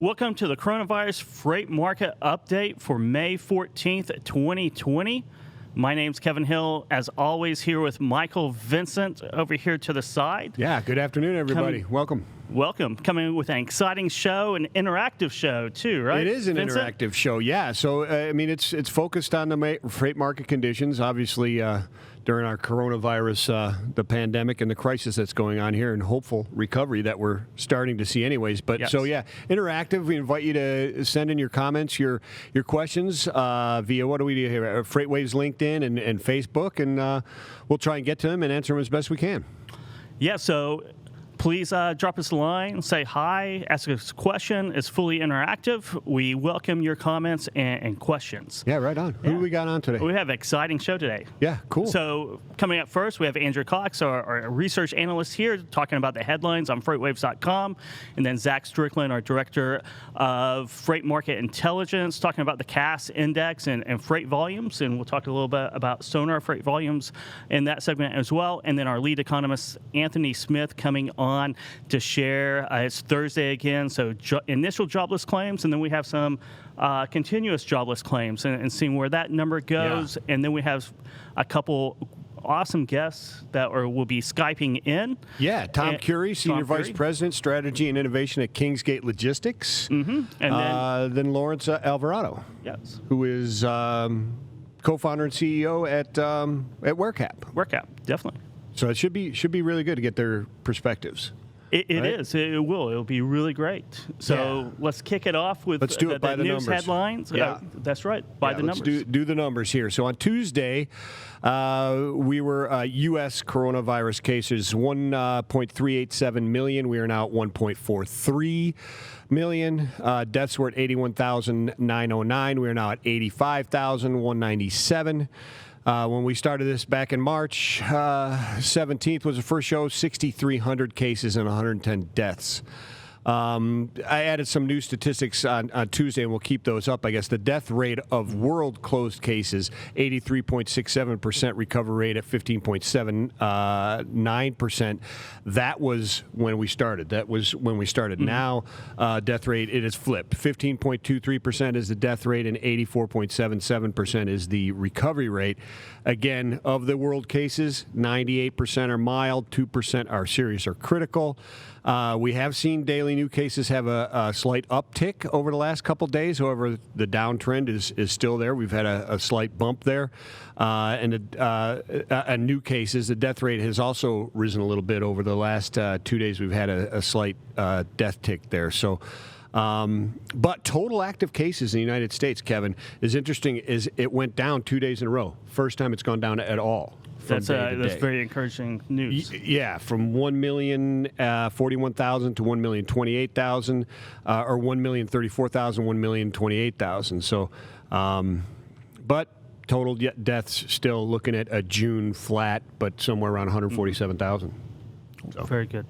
Welcome to the Coronavirus Freight Market Update for May 14th, 2020. My name's Kevin Hill, as always, here with Michael Vincent over here to the side. Yeah, good afternoon, everybody. Welcome. Welcome. Coming with an exciting show, an interactive show, too, right? It is an Vincent? interactive show, yeah. So, it's focused on the freight market conditions, obviously, during our coronavirus, the pandemic and the crisis that's going on here, and hopeful recovery that we're starting to see anyways. But Yes. So, yeah, interactive. We invite you to send in your comments, your questions via, what do we do here? FreightWaves, LinkedIn, and Facebook, and we'll try and get to them and answer them as best we can. Yeah, so please drop us a line, say hi, ask us a question. It's fully interactive. We welcome your comments and questions. Yeah, right on. Who do we got on today? We have an exciting show today. Yeah, cool. So coming up first, we have Andrew Cox, our research analyst here, talking about the headlines on FreightWaves.com. And then Zach Strickland, our director of Freight Market Intelligence, talking about the CAS index and freight volumes. And we'll talk a little bit about Sonar freight volumes in that segment as well. And then our lead economist, Anthony Smith, coming on to share. It's Thursday again, so initial jobless claims, and then we have some continuous jobless claims and seeing where that number goes. Yeah. And then we have a couple awesome guests that will be Skyping in. Yeah, Tom Curee, Senior Vice President, Strategy and Innovation at Kingsgate Logistics. Mm-hmm. And then Laurance Alvarado, yes, who is co-founder and CEO at WARECAP. WARECAP, definitely. So it should be really good to get their perspectives. It is. It will. It'll be really great. So let's kick it off with the news headlines. Yeah. That's right. By the numbers. Let's do the numbers here. So on Tuesday, we were U.S. coronavirus cases 1.387 million. We are now at 1.43 million. Deaths were at 81,909. We are now at 85,197. When we started this back in March 17th was the first show, 6,300 cases and 110 deaths. I added some new statistics on Tuesday, and we'll keep those up. I guess the death rate of world closed cases, 83.67%, recovery rate at 15.79%. That was when we started. Mm-hmm. Now, death rate, it has flipped. 15.23% is the death rate, and 84.77% is the recovery rate. Again, of the world cases, 98% are mild, 2% are serious or critical. We have seen daily new cases have a slight uptick over the last couple days. However, the downtrend is still there. We've had a slight bump there. And new cases, the death rate has also risen a little bit over the last 2 days. We've had a slight death tick there. So, but total active cases in the United States, Kevin, is interesting. Is it went down 2 days in a row. First time it's gone down at all. That's very encouraging news. Yeah, from 1,041,000 to 1,028,000, or 1,034,000, 1,028,000. So, but total deaths still looking at a June flat, but somewhere around 147,000. So. Very good.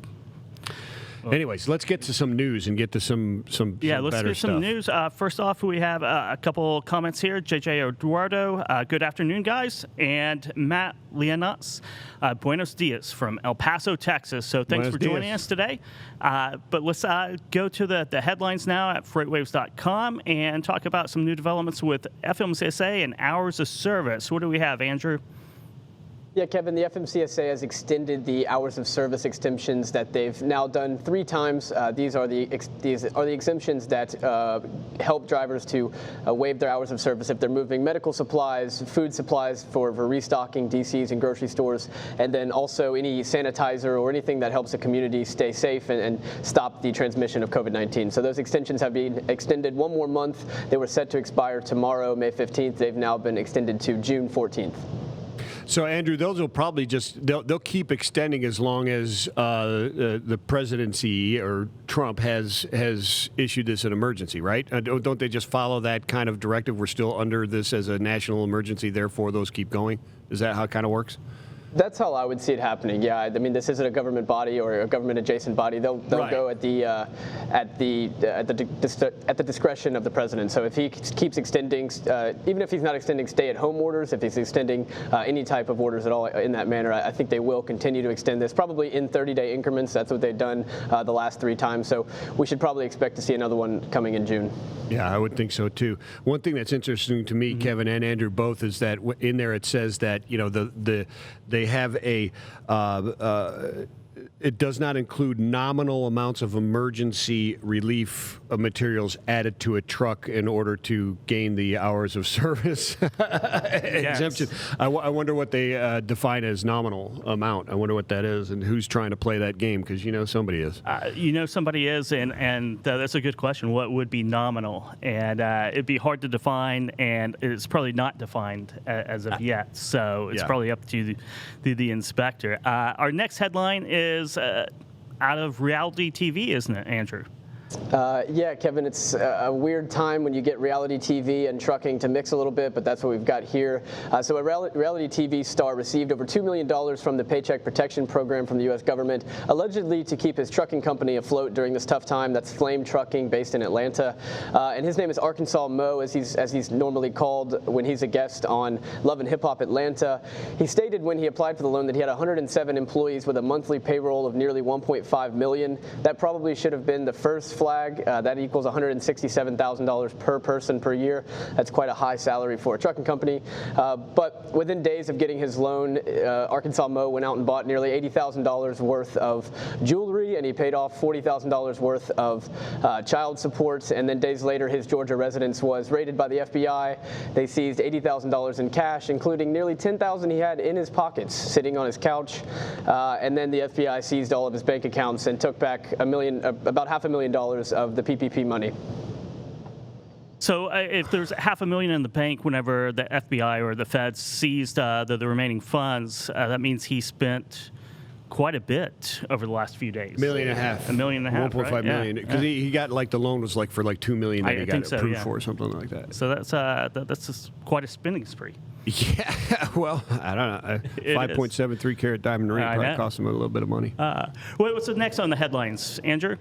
Anyways, let's get to some news and get to some let's better get some news. First off, we have a couple comments here. JJ Eduardo, good afternoon, guys. And Matt Leonas, buenos dias from El Paso, Texas. So thanks for joining us today. But let's go to the headlines now at FreightWaves.com and talk about some new developments with FMCSA and hours of service. What do we have, Andrew? Yeah, Kevin, the FMCSA has extended the hours of service exemptions that they've now done 3 times. These are the exemptions that help drivers to waive their hours of service if they're moving medical supplies, food supplies for restocking DCs and grocery stores, and then also any sanitizer or anything that helps the community stay safe and stop the transmission of COVID-19. So those extensions have been extended 1 more month. They were set to expire tomorrow, May 15th. They've now been extended to June 14th. So, Andrew, those will probably they'll keep extending as long as the presidency or Trump has issued this an emergency, right? Don't they just follow that kind of directive? We're still under this as a national emergency, therefore those keep going. Is that how it kind of works? That's how I would see it happening. Yeah, I mean, this isn't a government body or a government-adjacent body. They'll Right. go at the discretion of the president. So if he keeps extending, even if he's not extending stay-at-home orders, if he's extending any type of orders at all in that manner, I think they will continue to extend this, probably in 30-day increments. That's what they've done the last 3 times. So we should probably expect to see another one coming in June. Yeah, I would think so too. One thing that's interesting to me, Kevin and Andrew both, is that in there it says that they have a it does not include nominal amounts of emergency relief materials added to a truck in order to gain the hours of service exemption. I wonder what they define as nominal amount. I wonder what that is and who's trying to play that game, because somebody is. Somebody is, and that's a good question. What would be nominal? And it'd be hard to define, and it's probably not defined as of yet. So it's probably up to the inspector. Our next headline is out of reality TV, isn't it, Andrew? Yeah, Kevin, it's a weird time when you get reality TV and trucking to mix a little bit, but that's what we've got here. So a reality TV star received over $2 million from the Paycheck Protection Program from the U.S. government, allegedly to keep his trucking company afloat during this tough time. That's Flame Trucking, based in Atlanta. And his name is Arkansas Mo, as he's normally called when he's a guest on Love and Hip Hop Atlanta. He stated when he applied for the loan that he had 107 employees with a monthly payroll of nearly $1.5 million. That probably should have been the first flag. That equals $167,000 per person per year. That's quite a high salary for a trucking company. But within days of getting his loan, Arkansas Mo went out and bought nearly $80,000 worth of jewelry, and he paid off $40,000 worth of child support. And then days later, his Georgia residence was raided by the FBI. They seized $80,000 in cash, including nearly $10,000 he had in his pockets, sitting on his couch. And then the FBI seized all of his bank accounts and took back about $500,000 of the PPP money. So if there's $500,000 in the bank whenever the FBI or the feds seized the remaining funds, that means he spent quite a bit over the last few days. $1.5 million. $1.5 million. 1.5 million. Because he got the loan was for $2 million that he got approved for, or something like that. So that's just quite a spending spree. Yeah, well, I don't know. 5.73 carat diamond ring probably cost him a little bit of money. What's next on the headlines, Andrew?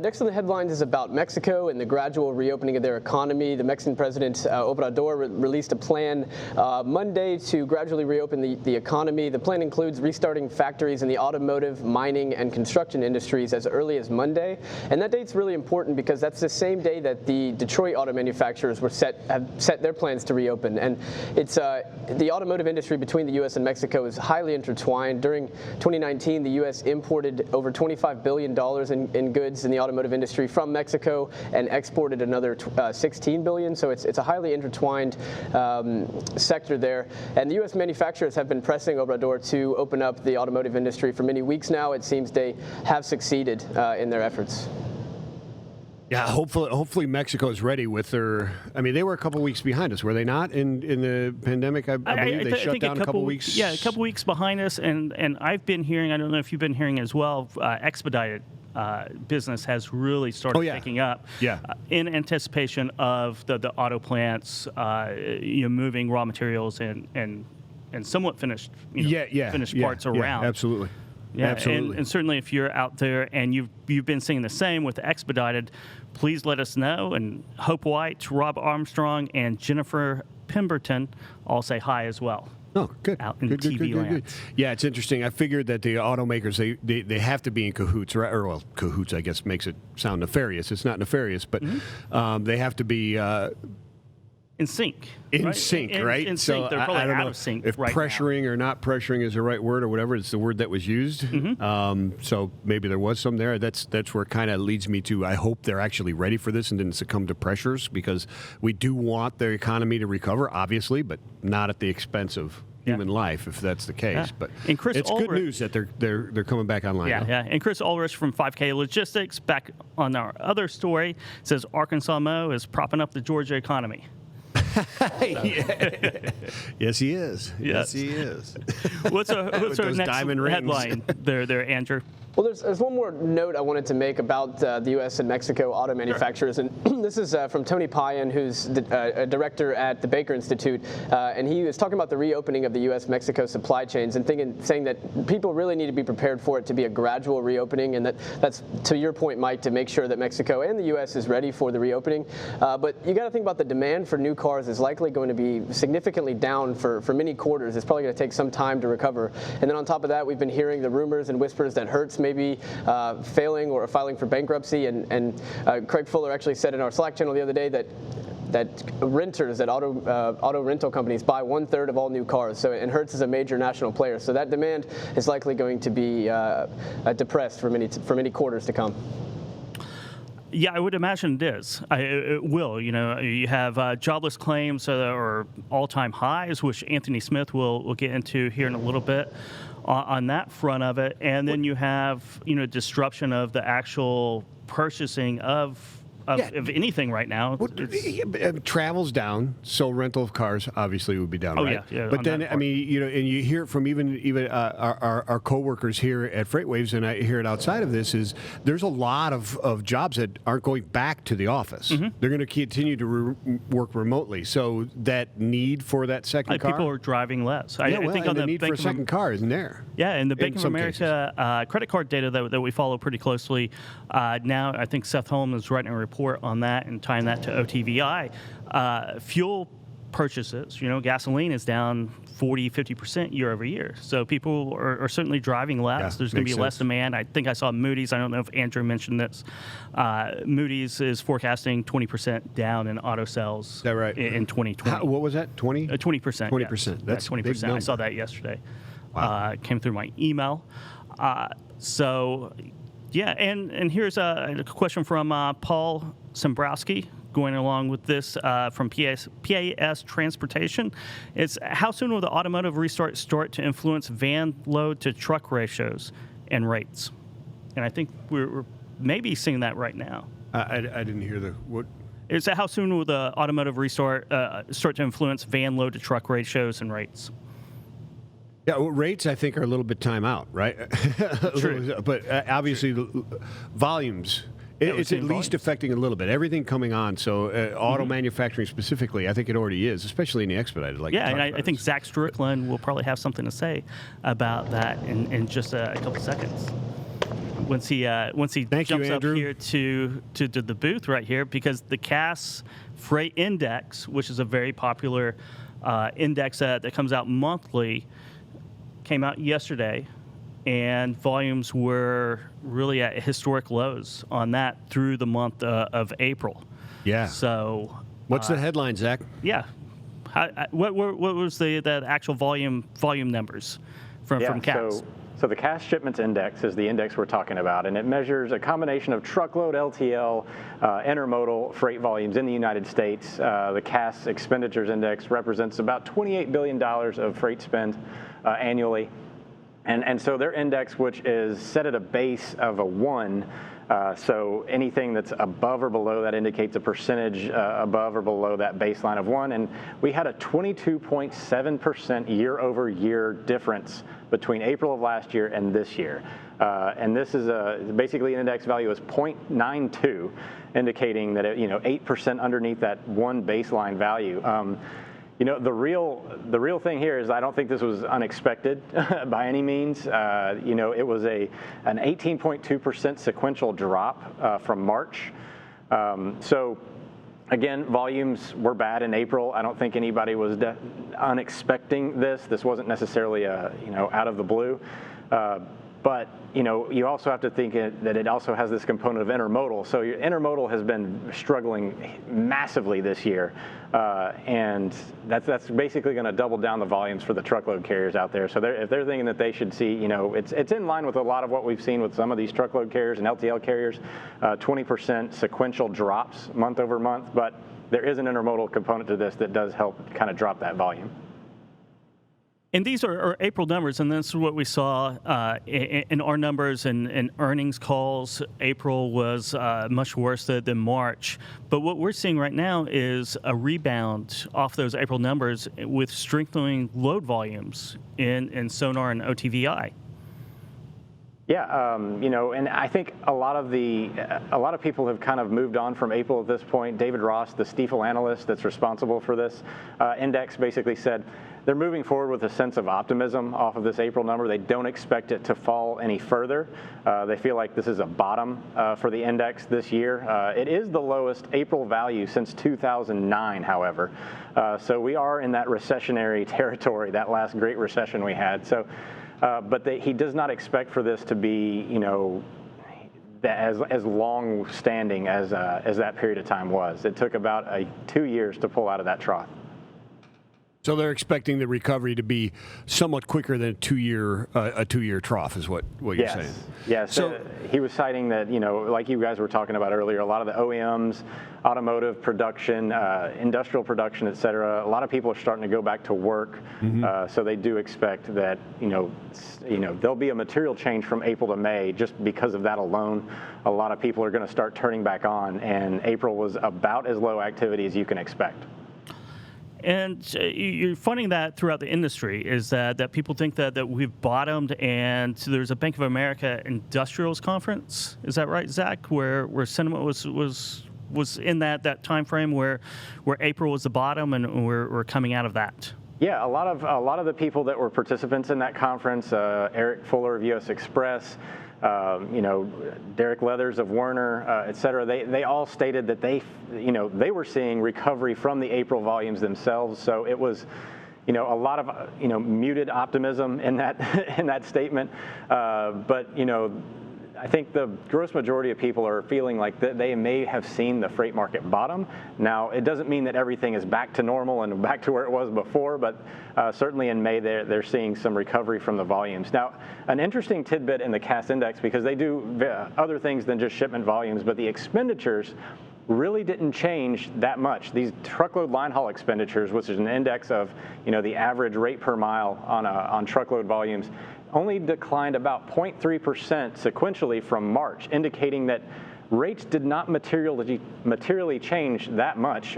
Next on the headlines is about Mexico and the gradual reopening of their economy. The Mexican president, Obrador, released a plan Monday to gradually reopen the economy. The plan includes restarting factories in the automotive, mining, and construction industries as early as Monday. And that date's really important because that's the same day that the Detroit auto manufacturers have set their plans to reopen. And it's the automotive industry between the U.S. and Mexico is highly intertwined. During 2019, the U.S. imported over $25 billion in goods in the automotive industry from Mexico and exported another $16 billion. So it's a highly intertwined sector there. And the U.S. manufacturers have been pressing Obrador to open up the automotive industry for many weeks now. It seems they have succeeded in their efforts. Yeah, hopefully Mexico is ready with their. I mean, they were a couple weeks behind us, were they not? In the pandemic, I believe they shut down a couple weeks. Yeah, a couple weeks behind us, and I've been hearing. I don't know if you've been hearing as well. Expedited business has really started picking up. Yeah. In anticipation of the auto plants, moving raw materials and somewhat finished. Finished parts around. Yeah, absolutely. Yeah, absolutely. And certainly if you're out there and you've been seeing the same with Expedited, please let us know. And Hope White, Rob Armstrong, and Jennifer Pemberton all say hi as well. Oh, good. Out in TV land. Good. Yeah, it's interesting. I figured that the automakers, they have to be in cahoots, right? Or, well, cahoots, I guess, makes it sound nefarious. It's not nefarious, but they have to be in sync. In sync, right? In sync. They're probably out of sync if right pressuring now. Or not pressuring is the right word or whatever. It's the word that was used. So maybe there was some there. That's where it kind of leads me to, I hope they're actually ready for this and didn't succumb to pressures, because we do want the economy to recover, obviously, but not at the expense of human life, if that's the case. But it's good news that they're coming back online. Yeah. And Chris Ulrich from 5K Logistics, back on our other story, says Arkansas Mo is propping up the Georgia economy. Yes, he is. Yes. Yes, he is. What's our next diamond rings. headline there, Andrew? Well, there's one more note I wanted to make about the U.S. and Mexico auto manufacturers, and this is from Tony Payan, who's a director at the Baker Institute, and he was talking about the reopening of the U.S.-Mexico supply chains and saying that people really need to be prepared for it to be a gradual reopening, and that's, to your point, Mike, to make sure that Mexico and the U.S. is ready for the reopening. But you got to think about the demand for new cars is likely going to be significantly down for many quarters. It's probably going to take some time to recover. And then on top of that, we've been hearing the rumors and whispers that Hertz may be failing or filing for bankruptcy. And Craig Fuller actually said in our Slack channel the other day that renters at auto rental companies buy 1/3 of all new cars. So, and Hertz is a major national player. So that demand is likely going to be depressed for many quarters to come. Yeah, I would imagine it is. It will. You know, you have jobless claims or all-time highs, which Anthony Smith will get into here in a little bit on that front of it, and then you have disruption of the actual purchasing of anything right now. Travel's down, so rental of cars obviously would be down, right? Yeah. But then, I mean, and you hear it from even our coworkers here at FreightWaves, and I hear it outside of this, is there's a lot of jobs that aren't going back to the office. Mm-hmm. They're going to continue to work remotely. So that need for that second car. People are driving less. I think on the need for a second car isn't there. Yeah, and the Bank of America credit card data that we follow pretty closely, now I think Seth Holm is writing a report on that and tying that to OTVI. Fuel purchases, gasoline is down 40-50% year over year. So people are certainly driving less. Yeah, there's going to be less demand. I think I saw Moody's. I don't know if Andrew mentioned this. Moody's is forecasting 20% down in auto sales. Is that right? In 2020. What was that? 20%? 20%. 20%. Yes. That's 20%. I saw that yesterday. Wow. Came through my email. Yeah, and here's a question from Paul Sembrowski going along with this from PAS Transportation. It's how soon will the automotive restart start to influence van load to truck ratios and rates? And I think we're maybe seeing that right now. I didn't hear what. It's how soon will the automotive restart start to influence van load to truck ratios and rates? Yeah, well, rates I think are a little bit time out, right? True. But obviously volumes, it's at least affecting a little bit. Everything coming on, so auto manufacturing specifically, I think it already is, especially in the expedited. And I think Zach Strickland will probably have something to say about that in just a couple seconds. Once he jumps up here to the booth right here, because the Cass Freight Index, which is a very popular index that comes out monthly, came out yesterday, and volumes were really at historic lows on that through the month of April. Yeah. So, what's the headline, Zach? Yeah. What was the actual volume numbers from Cass? So the Cass Shipments Index is the index we're talking about, and it measures a combination of truckload, LTL, intermodal freight volumes in the United States. The Cass Expenditures Index represents about $28 billion of freight spend annually. And so their index, which is set at a base of a 1, so anything that's above or below that indicates a percentage above or below that baseline of 1. And we had a 22.7% year-over-year difference between April of last year and this year. And this is basically an index value is 0.92, indicating that 8% underneath that 1 baseline value. The real thing here is I don't think this was unexpected by any means. It was an 18.2% sequential drop from March. So again, volumes were bad in April. I don't think anybody was unexpecting this. This wasn't necessarily out of the blue. But you also have to think that it also has this component of intermodal. So your intermodal has been struggling massively this year, and that's basically going to double down the volumes for the truckload carriers out there. So if they're thinking that they should see, it's in line with a lot of what we've seen with some of these truckload carriers and LTL carriers, 20% sequential drops month over month. But there is an intermodal component to this that does help kind of drop that volume. And these are April numbers, and this is what we saw in our numbers and earnings calls. April was much worse than March. But what we're seeing right now is a rebound off those April numbers with strengthening load volumes in Sonar and OTVI. Yeah, and I think a lot of people have kind of moved on from April at this point. David Ross, the Stifel analyst that's responsible for this index, basically said they're moving forward with a sense of optimism off of this April number. They don't expect it to fall any further. They feel like this is a bottom for the index this year. It is the lowest April value since 2009, however. So we are in that recessionary territory, that last great recession we had. So. But he does not expect for this to be, as long-standing as that period of time was. It took about 2 years to pull out of that trough. So they're expecting the recovery to be somewhat quicker than a two-year trough, is what you're saying. Yes. So he was citing that, like you guys were talking about earlier, a lot of the OEMs, automotive production, industrial production, et cetera, a lot of people are starting to go back to work. So they do expect that, there'll be a material change from April to May just because of that alone. A lot of people are going to start turning back on, and April was about as low activity as you can expect. And you're finding that throughout the industry is that people think that we've bottomed, and there's a Bank of America Industrials Conference. Is that right, Zach? Where sentiment was in that time frame where April was the bottom, and we're coming out of that. Yeah, a lot of the people that were participants in that conference, Eric Fuller of U.S. Express, Derek Leathers of Werner, et cetera, they all stated that they were seeing recovery from the April volumes themselves. So it was, a lot of, muted optimism in that statement. But, I think the gross majority of people are feeling like they may have seen the freight market bottom. Now, it doesn't mean that everything is back to normal and back to where it was before, but certainly in May they're seeing some recovery from the volumes. Now, an interesting tidbit in the Cass index, because they do other things than just shipment volumes, but the expenditures really didn't change that much. These truckload line haul expenditures, which is an index of the average rate per mile on truckload volumes, only declined about 0.3% sequentially from March, indicating that rates did not materially change that much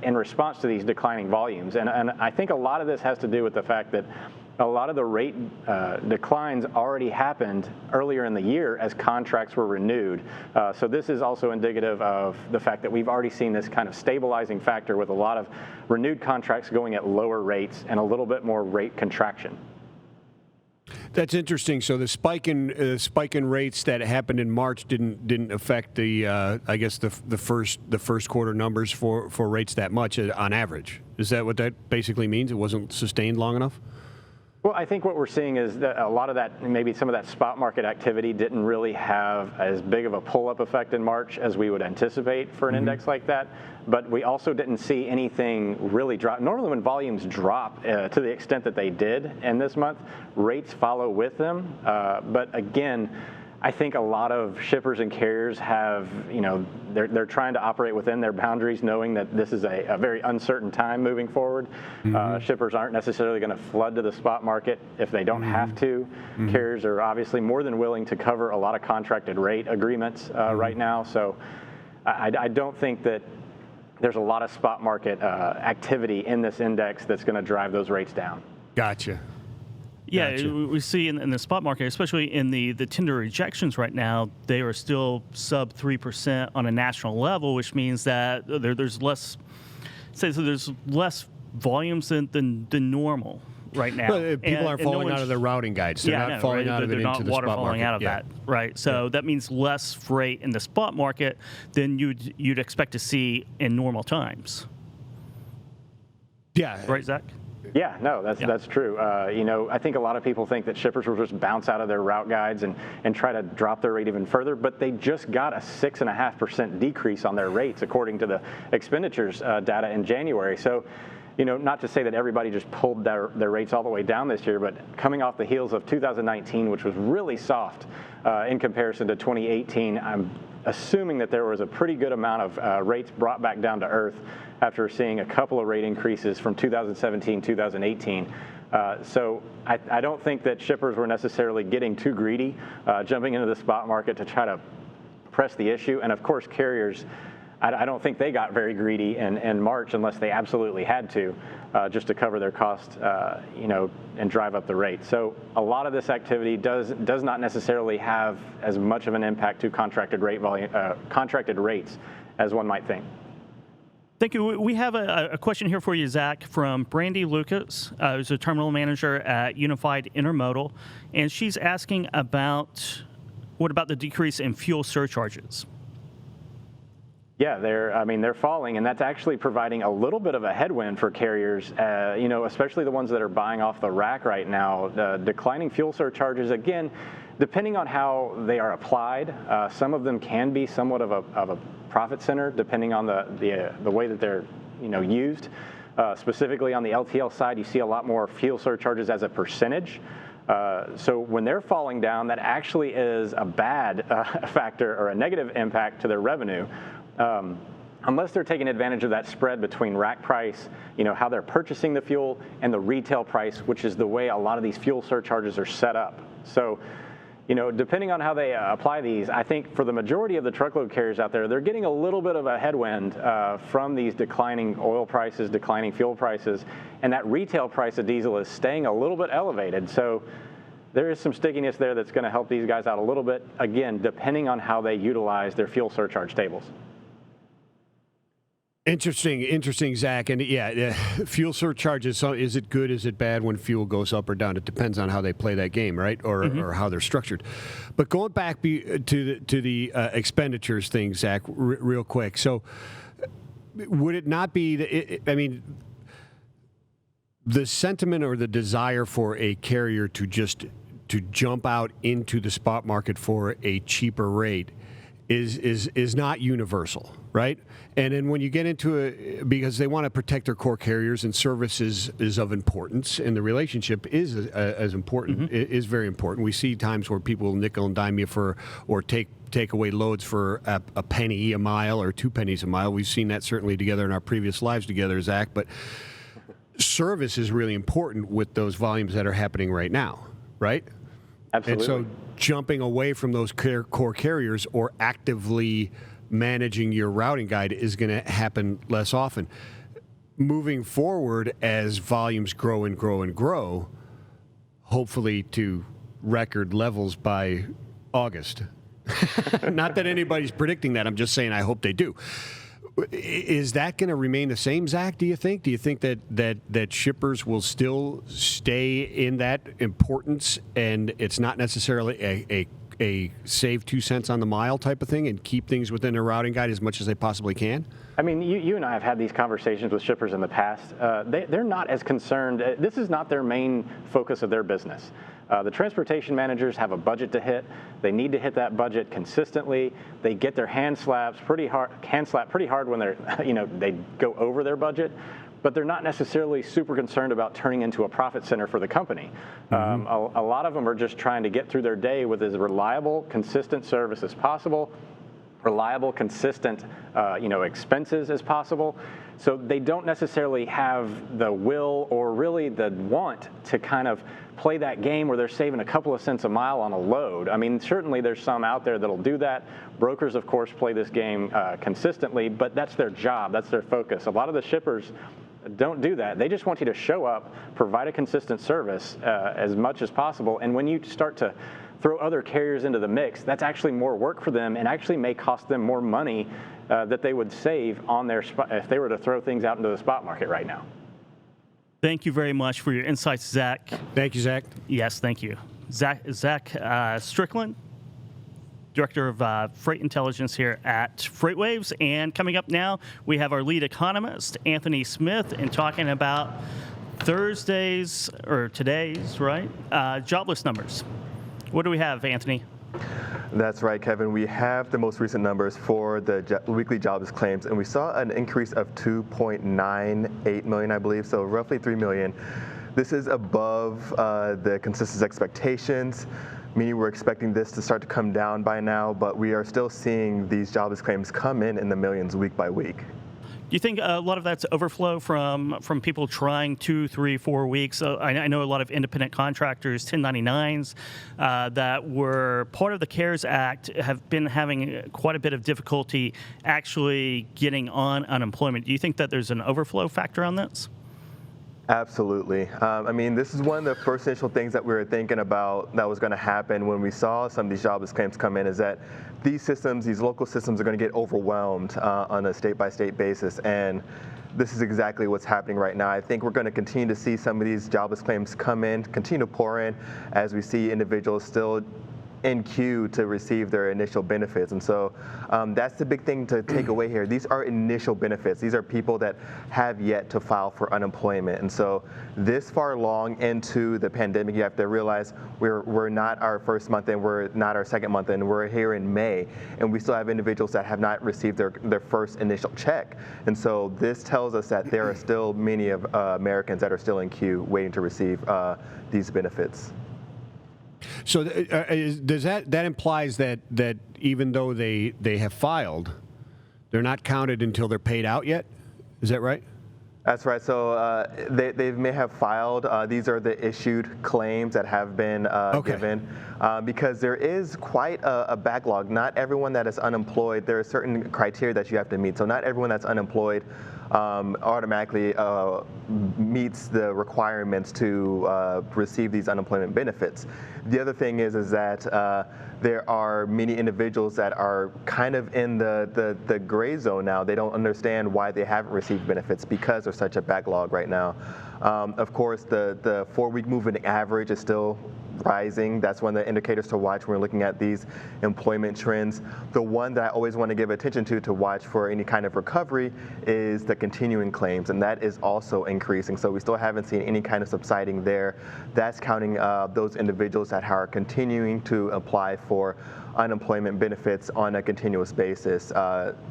in response to these declining volumes. And I think a lot of this has to do with the fact that a lot of the rate declines already happened earlier in the year as contracts were renewed. So this is also indicative of the fact that we've already seen this kind of stabilizing factor with a lot of renewed contracts going at lower rates and a little bit more rate contraction. That's interesting. So the spike in rates that happened in March didn't affect the I guess the first quarter numbers for rates that much on average. Is that what that basically means? It wasn't sustained long enough? Well, I think what we're seeing is that a lot of that, maybe some of that spot market activity didn't really have as big of a pull-up effect in March as we would anticipate for an index like that. But we also didn't see anything really drop. Normally when volumes drop to the extent that they did in this month, rates follow with them. But again, I think a lot of shippers and carriers have, they're trying to operate within their boundaries, knowing that this is a very uncertain time moving forward. Shippers aren't necessarily going to flood to the spot market if they don't have to. Carriers are obviously more than willing to cover a lot of contracted rate agreements right now. So I don't think that there's a lot of spot market activity in this index that's going to drive those rates down. Gotcha. Yeah, Gotcha. We see in the spot market, especially in the tender rejections right now, they are still sub 3% on a national level, which means that there's less, there's less volumes than normal right now. Well, people aren't falling out of their routing guides. They're not falling out of it into the spot market. They're not waterfalling out of that, right? So that means less freight in the spot market than you'd expect to see in normal times. Yeah. Right, Zach? Yeah, no, that's true. I think a lot of people think that shippers will just bounce out of their route guides and try to drop their rate even further, but they just got a 6.5% decrease on their rates according to the expenditures data in January. So, not to say that everybody just pulled their rates all the way down this year, but coming off the heels of 2019, which was really soft in comparison to 2018, I'm assuming that there was a pretty good amount of rates brought back down to earth after seeing a couple of rate increases from 2017, 2018. So I don't think that shippers were necessarily getting too greedy, jumping into the spot market to try to press the issue. And of course, carriers, I don't think they got very greedy in March unless they absolutely had to, just to cover their cost, and drive up the rate. So a lot of this activity does not necessarily have as much of an impact to contracted rates as one might think. Thank you. We have a question here for you, Zach, from Brandy Lucas, who's a terminal manager at Unified Intermodal, and she's asking about what about the decrease in fuel surcharges? Yeah, they're falling, and that's actually providing a little bit of a headwind for carriers, especially the ones that are buying off the rack right now. Declining fuel surcharges, again, depending on how they are applied, some of them can be somewhat of a profit center, depending on the way that they're used. Specifically on the LTL side, you see a lot more fuel surcharges as a percentage. So when they're falling down, that actually is a bad factor or a negative impact to their revenue. Unless they're taking advantage of that spread between rack price, how they're purchasing the fuel, and the retail price, which is the way a lot of these fuel surcharges are set up. So, depending on how they apply these, I think for the majority of the truckload carriers out there, they're getting a little bit of a headwind from these declining oil prices, declining fuel prices, and that retail price of diesel is staying a little bit elevated. So there is some stickiness there that's going to help these guys out a little bit, again, depending on how they utilize their fuel surcharge tables. Interesting, Zach. And yeah, fuel surcharges, so is it good, is it bad when fuel goes up or down? It depends on how they play that game, right? Or how they're structured. But going back to the expenditures thing, Zach, real quick. So would it not be, the sentiment or the desire for a carrier to jump out into the spot market for a cheaper rate is not universal, right? And then when you get into it, because they want to protect their core carriers, and service is of importance, and the relationship is as important, is very important. We see times where people will nickel and dime you or take away loads for a penny a mile or 2 pennies a mile. We've seen that certainly together in our previous lives together, Zach. But service is really important with those volumes that are happening right now, right? Absolutely. And so jumping away from those core carriers or actively managing your routing guide is going to happen less often. Moving forward, as volumes grow and grow and grow, hopefully to record levels by August. Not that anybody's predicting that. I'm just saying I hope they do. Is that going to remain the same, Zach, do you think? Do you think that shippers will still stay in that importance, and it's not necessarily a save 2 cents on the mile type of thing, and keep things within their routing guide as much as they possibly can? I mean, you and I have had these conversations with shippers in the past. They're not as concerned. This is not their main focus of their business. The transportation managers have a budget to hit. They need to hit that budget consistently. They get their hand slapped pretty hard when they go over their budget. But they're not necessarily super concerned about turning into a profit center for the company. A lot of them are just trying to get through their day with as reliable, consistent service as possible, reliable, consistent, expenses as possible. So they don't necessarily have the will or really the want to kind of play that game where they're saving a couple of cents a mile on a load. I mean, certainly there's some out there that'll do that. Brokers, of course, play this game consistently, but that's their job. That's their focus. A lot of the shippers don't do that. They just want you to show up, provide a consistent service as much as possible. And when you start to throw other carriers into the mix, that's actually more work for them and actually may cost them more money that they would save on their spot if they were to throw things out into the spot market right now. Thank you very much for your insights, Zach. Thank you, Zach. Yes, thank you. Zach Strickland, Director of Freight Intelligence here at FreightWaves. And coming up now, we have our lead economist, Anthony Smith, and talking about today's, right, jobless numbers. What do we have, Anthony? That's right, Kevin. We have the most recent numbers for the weekly jobless claims, and we saw an increase of 2.98 million, I believe, so roughly 3 million. This is above the consensus expectations, meaning we're expecting this to start to come down by now, but we are still seeing these jobless claims come in the millions week by week. you think a lot of that's overflow from people trying 2, 3, 4 weeks? I know a lot of independent contractors, 1099s, that were part of the CARES Act have been having quite a bit of difficulty actually getting on unemployment. Do you think that there's an overflow factor on this? Absolutely. I mean, this is one of the first initial things that we were thinking about that was going to happen when we saw some of these jobless claims come in, is that these systems, these local systems, are going to get overwhelmed on a state-by-state basis. And this is exactly what's happening right now. I think we're going to continue to see some of these jobless claims come in, continue to pour in, as we see individuals still in queue to receive their initial benefits. And so that's the big thing to take away here. These are initial benefits. These are people that have yet to file for unemployment. And so this far along into the pandemic, you have to realize we're not our first month in, we're not our second month in, we're here in May, and we still have individuals that have not received their first initial check. And so this tells us that there are still many of Americans that are still in queue waiting to receive these benefits. So does that implies that even though they have filed, they're not counted until they're paid out yet? Is that right? That's right. So they may have filed. These are the issued claims that have been given, because there is quite a backlog. Not everyone that is unemployed, there are certain criteria that you have to meet. So not everyone that's unemployed automatically meets the requirements to receive these unemployment benefits. The other thing is that there are many individuals that are kind of in the gray zone now. They don't understand why they haven't received benefits because there's such a backlog right now. Of course, the 4-week moving average is still rising. That's one of the indicators to watch when we're looking at these employment trends. The one that I always want to give attention to watch for any kind of recovery is the continuing claims, and that is also increasing. So we still haven't seen any kind of subsiding there. That's counting those individuals that are continuing to apply for unemployment benefits on a continuous basis,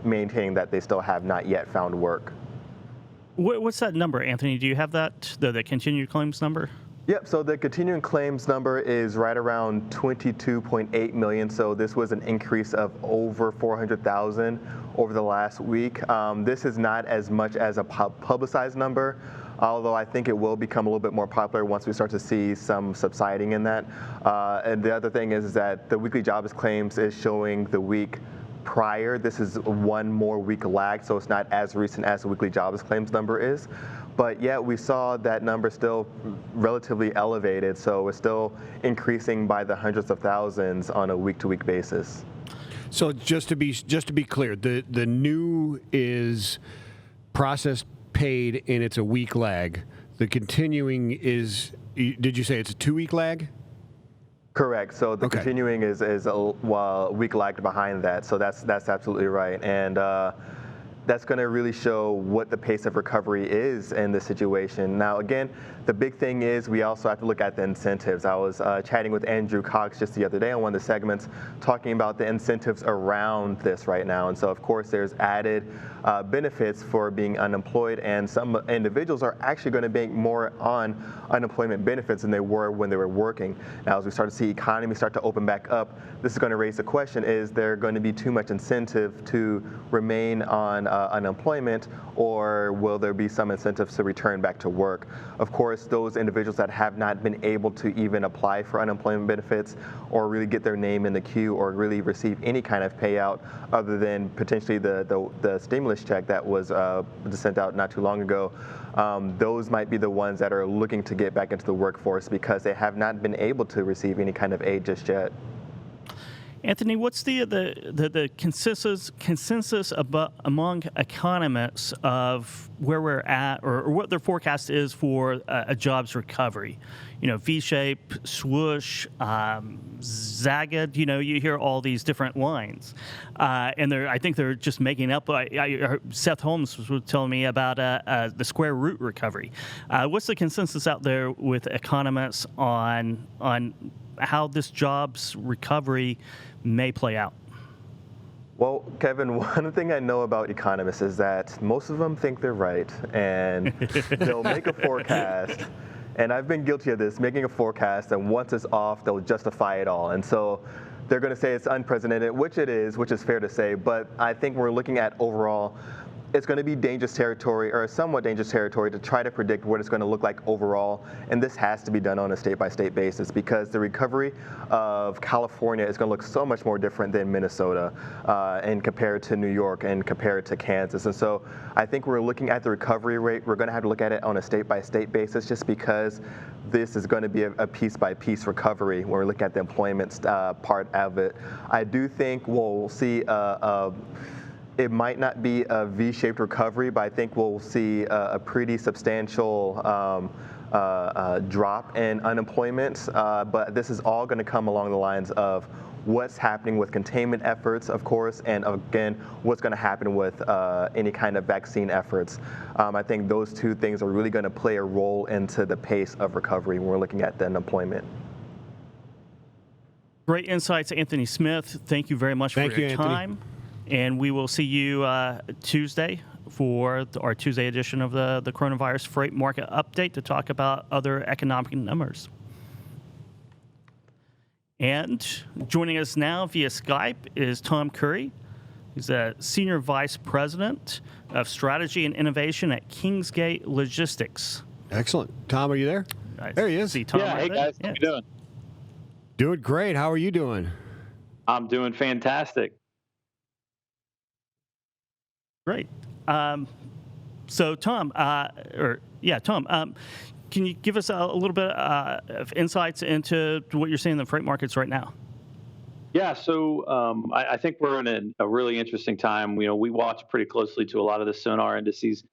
maintaining that they still have not yet found work. What's that number, Anthony? Do you have that, the continued claims number? Yep, so the continuing claims number is right around 22.8 million. So this was an increase of over 400,000 over the last week. This is not as much as a publicized number, although I think it will become a little bit more popular once we start to see some subsiding in that. And the other thing is that the weekly jobless claims is showing the week prior. This is one more week lag, so it's not as recent as the weekly jobless claims number is. But yet we saw that number still relatively elevated, so it's still increasing by the hundreds of thousands on a week-to-week basis. So just to be clear, the new is processed, paid, and it's a week lag. The continuing is, did you say it's a 2-week lag? Correct. So the continuing is a week lagged behind that. So that's absolutely right. And that's going to really show what the pace of recovery is in this situation. Now, again, the big thing is we also have to look at the incentives. I was chatting with Andrew Cox just the other day on one of the segments talking about the incentives around this right now. And so, of course, there's added benefits for being unemployed, and some individuals are actually going to bank more on unemployment benefits than they were when they were working. Now, as we start to see economy start to open back up, this is going to raise the question, is there going to be too much incentive to remain on unemployment, or will there be some incentives to return back to work? Of course, those individuals that have not been able to even apply for unemployment benefits or really get their name in the queue or really receive any kind of payout other than potentially the stimulus check that was sent out not too long ago, those might be the ones that are looking to get back into the workforce because they have not been able to receive any kind of aid just yet. Anthony, what's the consensus among economists of where we're at, or what their forecast is for a jobs recovery? You know, V-shape, swoosh, zagged. You know, you hear all these different lines, and I think they're just making up. Seth Holmes was telling me about the square root recovery. What's the consensus out there with economists on how this jobs recovery may play out? Well, Kevin, one thing I know about economists is that most of them think they're right, and they'll make a forecast, and I've been guilty of this, making a forecast, and once it's off, they'll justify it all. And so they're going to say it's unprecedented, which it is, which is fair to say, but I think we're looking at overall, it's going to be dangerous territory, or somewhat dangerous territory, to try to predict what it's going to look like overall. And this has to be done on a state-by-state basis, because the recovery of California is going to look so much more different than Minnesota, and compared to New York and compared to Kansas. And so I think we're looking at the recovery rate. We're going to have to look at it on a state-by-state basis, just because this is going to be a piece-by-piece recovery when we're looking at the employment part of it. I do think we'll see it might not be a V-shaped recovery, but I think we'll see a pretty substantial drop in unemployment. But this is all going to come along the lines of what's happening with containment efforts, of course, and again, what's going to happen with any kind of vaccine efforts. I think those two things are really going to play a role into the pace of recovery when we're looking at the unemployment. Great insights, Anthony Smith. Thank you very much for your time. And we will see you Tuesday for our Tuesday edition of the Coronavirus Freight Market Update to talk about other economic numbers. And joining us now via Skype is Tom Curee. He's a Senior Vice President of Strategy and Innovation at Kingsgate Logistics. Excellent. Tom, are you there? There he is. See Tom hey guys, how you doing? Doing great. How are you doing? I'm doing fantastic. Great. So, Tom, can you give us a little bit of insights into what you're seeing in the freight markets right now? Yeah, so I think we're in a really interesting time. We watch pretty closely to a lot of the Sonar indices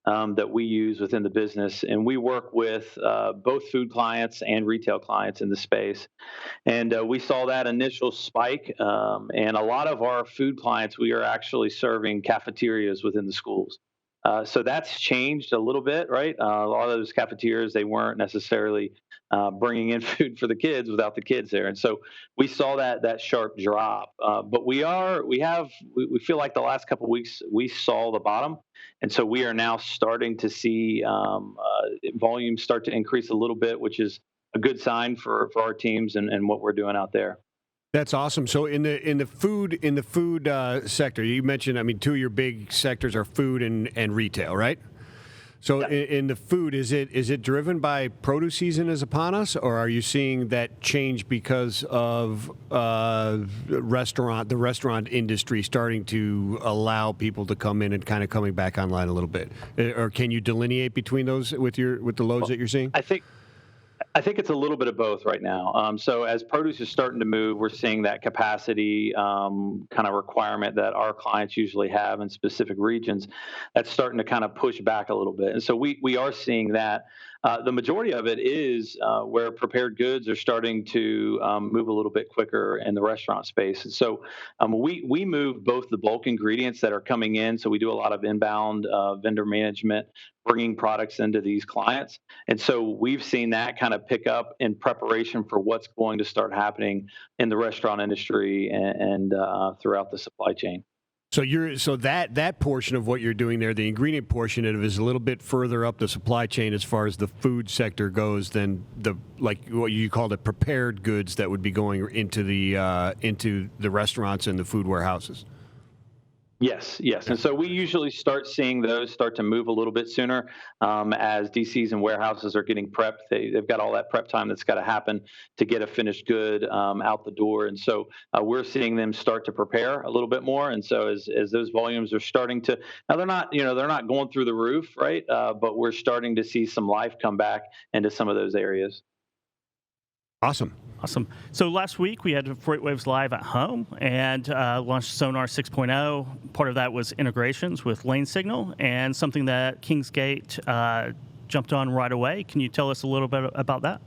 that we use within the business, and we work with both food clients and retail clients in the space. And we saw that initial spike, and a lot of our food clients, we are actually serving cafeterias within the schools. So that's changed a little bit, right? A lot of those cafeterias, they weren't necessarily bringing in food for the kids without the kids there, and so we saw that sharp drop. But we feel like the last couple of weeks we saw the bottom, and so we are now starting to see volume start to increase a little bit, which is a good sign for our teams and what we're doing out there. That's awesome. So in the food sector, you mentioned, two of your big sectors are food and retail, right? So in the food, is it driven by produce season is upon us, or are you seeing that change because of the restaurant industry starting to allow people to come in and kind of coming back online a little bit? Or can you delineate between those with the loads that you're seeing? I think it's a little bit of both right now. So as produce is starting to move, we're seeing that capacity kind of requirement that our clients usually have in specific regions. That's starting to kind of push back a little bit. And so we are seeing that. The majority of it is where prepared goods are starting to move a little bit quicker in the restaurant space. And so we move both the bulk ingredients that are coming in. So we do a lot of inbound vendor management, bringing products into these clients. And so we've seen that kind of pick up in preparation for what's going to start happening in the restaurant industry and throughout the supply chain. So that portion of what you're doing there, the ingredient portion of it, is a little bit further up the supply chain as far as the food sector goes than like what you call the prepared goods that would be going into the restaurants and the food warehouses. Yes. And so we usually start seeing those start to move a little bit sooner as DCs and warehouses are getting prepped. They've got all that prep time that's got to happen to get a finished good out the door. And so we're seeing them start to prepare a little bit more. And so as those volumes are starting to, now they're not going through the roof, right? But we're starting to see some life come back into some of those areas. Awesome. So last week we had FreightWaves Live at home and launched Sonar 6.0. Part of that was integrations with Lane Signal and something that Kingsgate jumped on right away. Can you tell us a little bit about that?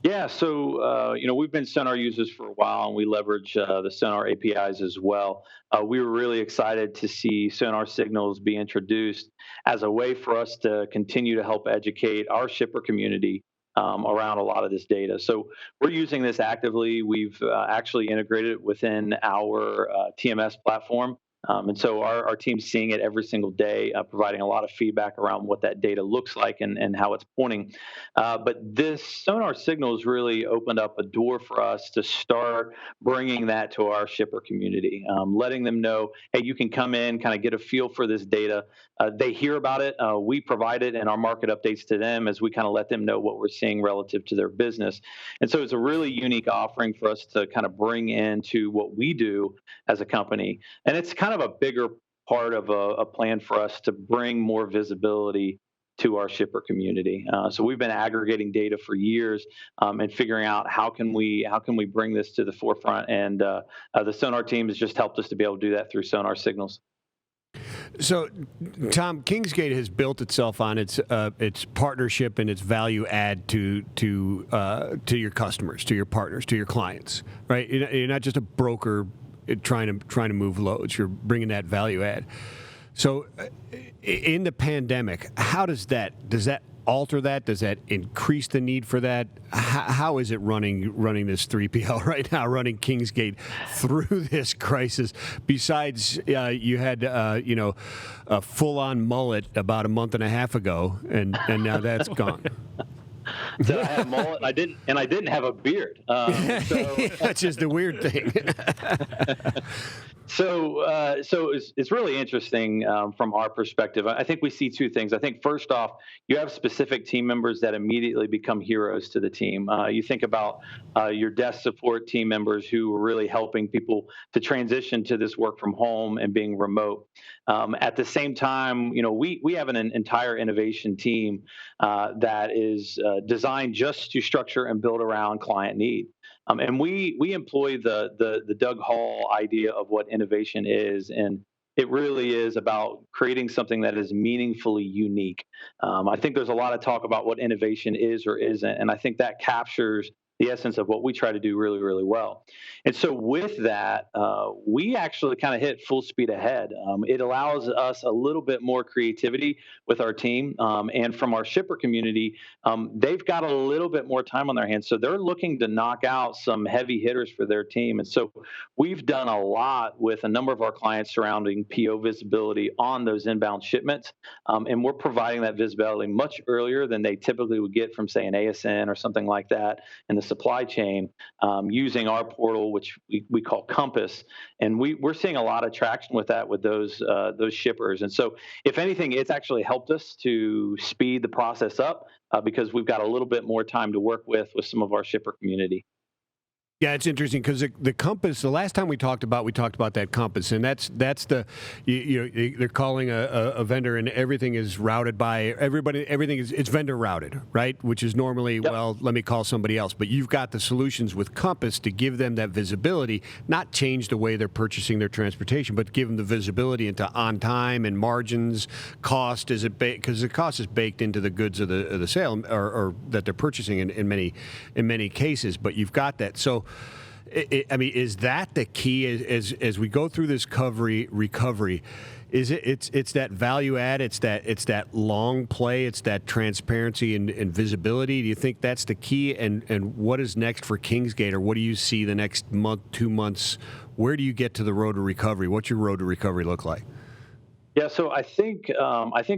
Yeah, so we've been Sonar users for a while, and we leverage the Sonar APIs as well. We were really excited to see Sonar Signals be introduced as a way for us to continue to help educate our shipper community around a lot of this data. So we're using this actively. We've actually integrated it within our TMS platform And so our team's seeing it every single day, providing a lot of feedback around what that data looks like and how it's pointing. But this sonar signals really opened up a door for us to start bringing that to our shipper community, letting them know, hey, you can come in, kind of get a feel for this data. They hear about it. We provide it in our market updates to them as we kind of let them know what we're seeing relative to their business. And so it's a really unique offering for us to kind of bring into what we do as a company. And it's kind of a bigger part of a plan for us to bring more visibility to our shipper community. So we've been aggregating data for years and figuring out how can we bring this to the forefront. And the Sonar team has just helped us to be able to do that through Sonar signals. So, Tom, Kingsgate has built itself on its partnership and its value add to your customers, to your partners, to your clients, right? You're not just a broker trying to move loads. You're bringing that value add. So, in the pandemic, how does that alter that? Does that increase the need for that? How is it running this 3PL right now, running Kingsgate through this crisis? Besides, you had a full-on mullet about a month and a half ago, and now that's gone. So I had a mullet, and I didn't have a beard. That's just the weird thing. So it's really interesting from our perspective. I think we see two things. I think first off, you have specific team members that immediately become heroes to the team. You think about your desk support team members who are really helping people to transition to this work from home and being remote. At the same time, we have an entire innovation team that is designed just to structure and build around client need. And we employ the Doug Hall idea of what innovation is, and it really is about creating something that is meaningfully unique. I think there's a lot of talk about what innovation is or isn't, and I think that captures the essence of what we try to do really, really well. And so with that, we actually kind of hit full speed ahead. It allows us a little bit more creativity with our team. And from our shipper community, they've got a little bit more time on their hands. So they're looking to knock out some heavy hitters for their team. And so we've done a lot with a number of our clients surrounding PO visibility on those inbound shipments. And we're providing that visibility much earlier than they typically would get from, say, an ASN or something like that in the supply chain, using our portal, which we call Compass. And we're seeing a lot of traction with that with those shippers. And so if anything, it's actually helped us to speed the process up because we've got a little bit more time to work with some of our shipper community. Yeah, it's interesting because the Compass. The last time we talked about that Compass, and that's the they're calling a vendor, and everything is routed by everybody. Everything it's vendor routed, right? Which is normally well, let me call somebody else. But you've got the solutions with Compass to give them that visibility, not change the way they're purchasing their transportation, but give them the visibility into on time and margins, cost. Is it because the cost is baked into the goods of the sale or that they're purchasing in many cases. But you've got that so. Is that the key as we go through this recovery? Is it's that value add? It's that long play. It's that transparency and visibility. Do you think that's the key? And what is next for Kingsgate, or what do you see the next month, 2 months? Where do you get to the road to recovery? What's your road to recovery look like? Yeah, so I think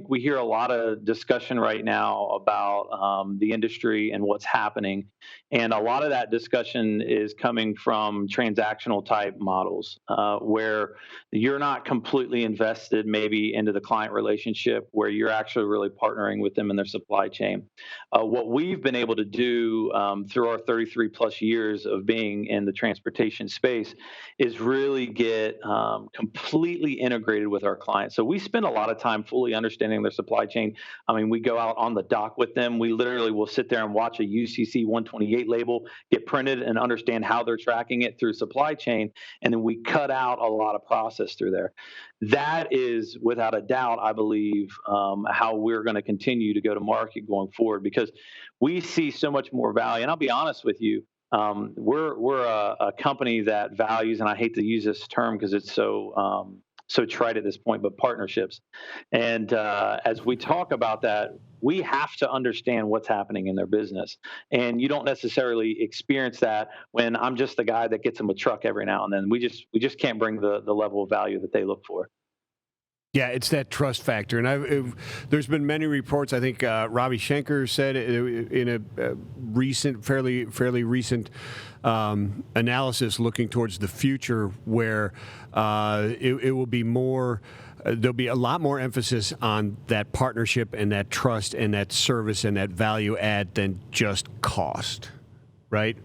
we hear a lot of discussion right now about the industry and what's happening, and a lot of that discussion is coming from transactional type models where you're not completely invested maybe into the client relationship, where you're actually really partnering with them in their supply chain. What we've been able to do through our 33 plus years of being in the transportation space is really get completely integrated with our clients. So we spend a lot of time fully understanding their supply chain. I mean, we go out on the dock with them. We literally will sit there and watch a UCC 128 label get printed and understand how they're tracking it through supply chain. And then we cut out a lot of process through there. That is, without a doubt, I believe, how we're going to continue to go to market going forward, because we see so much more value. And I'll be honest with you, we're a company that values, and I hate to use this term because it's so so trite at this point, but partnerships. And as we talk about that, we have to understand what's happening in their business. And you don't necessarily experience that when I'm just the guy that gets them a truck every now and then. We just can't bring the level of value that they look for. Yeah, it's that trust factor, and there's been many reports. I think Robbie Schenker said in a recent, fairly recent analysis looking towards the future, where it will be more. There'll be a lot more emphasis on that partnership and that trust and that service and that value add than just cost, right?